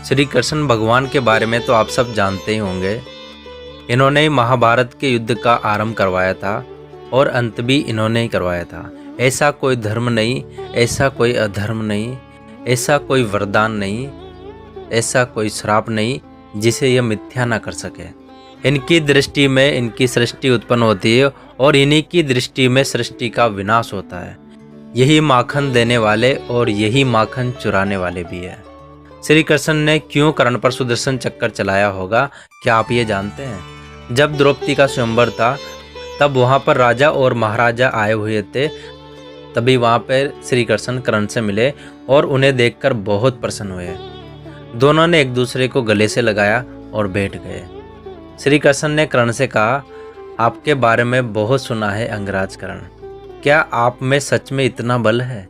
श्री कृष्ण भगवान के बारे में तो आप सब जानते ही होंगे। इन्होंने महाभारत के युद्ध का आरंभ करवाया था और अंत भी इन्होंने ही करवाया था। ऐसा कोई धर्म नहीं, ऐसा कोई अधर्म नहीं, ऐसा कोई वरदान नहीं, ऐसा कोई श्राप नहीं जिसे यह मिथ्या ना कर सके। इनकी दृष्टि में इनकी सृष्टि उत्पन्न होती है और इन्हीं की दृष्टि में सृष्टि का विनाश होता है। यही माखन देने वाले और यही माखन चुराने वाले भी है। श्री कृष्ण ने क्यों कर्ण पर सुदर्शन चक्कर चलाया होगा, क्या आप ये जानते हैं? जब द्रौपदी का स्वयंवर था तब वहाँ पर राजा और महाराजा आए हुए थे। तभी वहाँ पर श्री कृष्ण कर्ण से मिले और उन्हें देखकर बहुत प्रसन्न हुए। दोनों ने एक दूसरे को गले से लगाया और बैठ गए। श्री कृष्ण ने कर्ण से कहा, आपके बारे में बहुत सुना है अंगराज कर्ण, क्या आप में सच में इतना बल है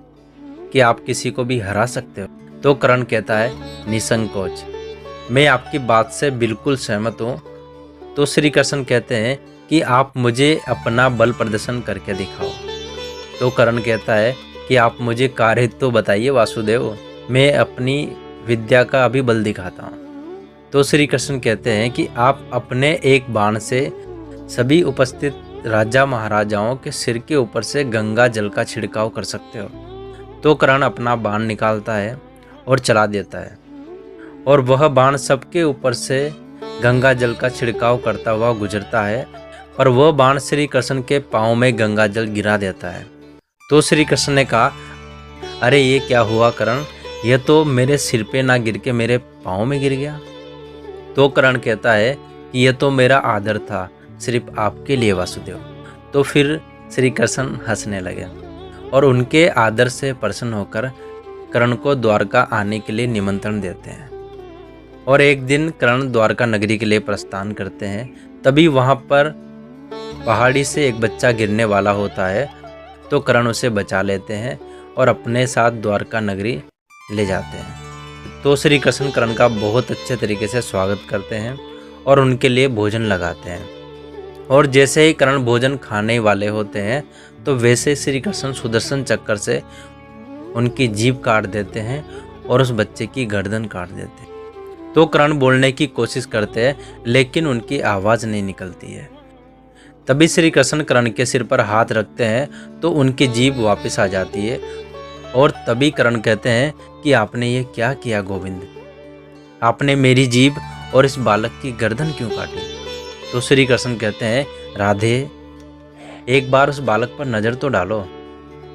कि आप किसी को भी हरा सकते हो? तो कर्ण कहता है, निसंकोच, मैं आपकी बात से बिल्कुल सहमत हूँ। तो श्री कृष्ण कहते हैं कि आप मुझे अपना बल प्रदर्शन करके दिखाओ। तो कर्ण कहता है कि आप मुझे कार्य तो बताइए वासुदेव, मैं अपनी विद्या का अभी बल दिखाता हूँ। तो श्री कृष्ण कहते हैं कि आप अपने एक बाण से सभी उपस्थित राजा महाराजाओं के सिर के ऊपर से गंगा जल का छिड़काव कर सकते हो। तो कर्ण अपना बाण निकालता है और चला देता है और वह बाण सबके ऊपर से गंगा जल का छिड़काव करता हुआ गुजरता है, पर वह बाण श्री कृष्ण के पाँव में गंगा जल गिरा देता है। तो श्री कृष्ण ने कहा, अरे ये क्या हुआ कर्ण, यह तो मेरे सिर पे ना गिर के मेरे पाँव में गिर गया। तो कर्ण कहता है कि यह तो मेरा आदर था, सिर्फ आपके लिए वासुदेव। तो फिर श्री कृष्ण हंसने लगे और उनके आदर से प्रसन्न होकर कर्ण को द्वारका आने के लिए निमंत्रण देते हैं। और एक दिन कर्ण द्वारका नगरी के लिए प्रस्थान करते हैं। तभी वहाँ पर पहाड़ी से एक बच्चा गिरने वाला होता है। तो कर्ण उसे बचा लेते हैं और अपने साथ द्वारका नगरी ले जाते हैं। तो श्री कृष्ण कर्ण का बहुत अच्छे तरीके से स्वागत करते हैं और उनके लिए भोजन लगाते हैं। और जैसे ही कर्ण भोजन खाने वाले होते हैं तो वैसे श्री कृष्ण सुदर्शन चक्कर से उनकी जीभ काट देते हैं और उस बच्चे की गर्दन काट देते हैं। तो कर्ण बोलने की कोशिश करते हैं लेकिन उनकी आवाज़ नहीं निकलती है। तभी श्री कृष्ण कर्ण के सिर पर हाथ रखते हैं तो उनकी जीभ वापस आ जाती है। और तभी कर्ण कहते हैं कि आपने ये क्या किया गोविंद, आपने मेरी जीभ और इस बालक की गर्दन क्यों काटी? तो श्री कृष्ण कहते हैं, राधे, एक बार उस बालक पर नज़र तो डालो।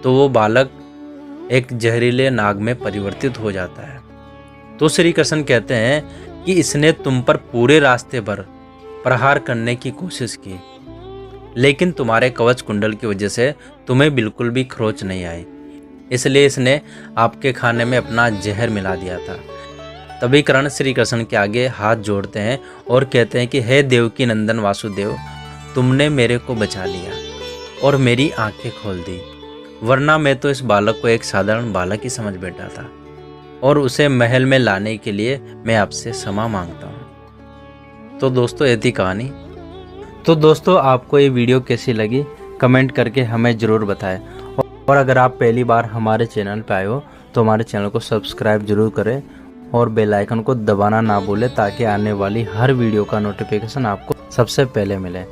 तो वो बालक एक जहरीले नाग में परिवर्तित हो जाता है। तो श्री कृष्ण कहते हैं कि इसने तुम पर पूरे रास्ते पर प्रहार करने की कोशिश की, लेकिन तुम्हारे कवच कुंडल की वजह से तुम्हें बिल्कुल भी खरोच नहीं आई, इसलिए इसने आपके खाने में अपना जहर मिला दिया था। तभी कर्ण श्री कृष्ण के आगे हाथ जोड़ते हैं और कहते हैं कि हे देवकी नंदन वासुदेव, तुमने मेरे को बचा लिया और मेरी आंखें खोल दी, वरना मैं तो इस बालक को एक साधारण बालक ही समझ बैठा था और उसे महल में लाने के लिए मैं आपसे क्षमा मांगता हूँ। तो दोस्तों, ये थी कहानी। तो दोस्तों, आपको ये वीडियो कैसी लगी कमेंट करके हमें ज़रूर बताएं। और अगर आप पहली बार हमारे चैनल पर आए हो तो हमारे चैनल को सब्सक्राइब जरूर करें और बेल आइकन को दबाना ना भूलें ताकि आने वाली हर वीडियो का नोटिफिकेशन आपको सबसे पहले मिले।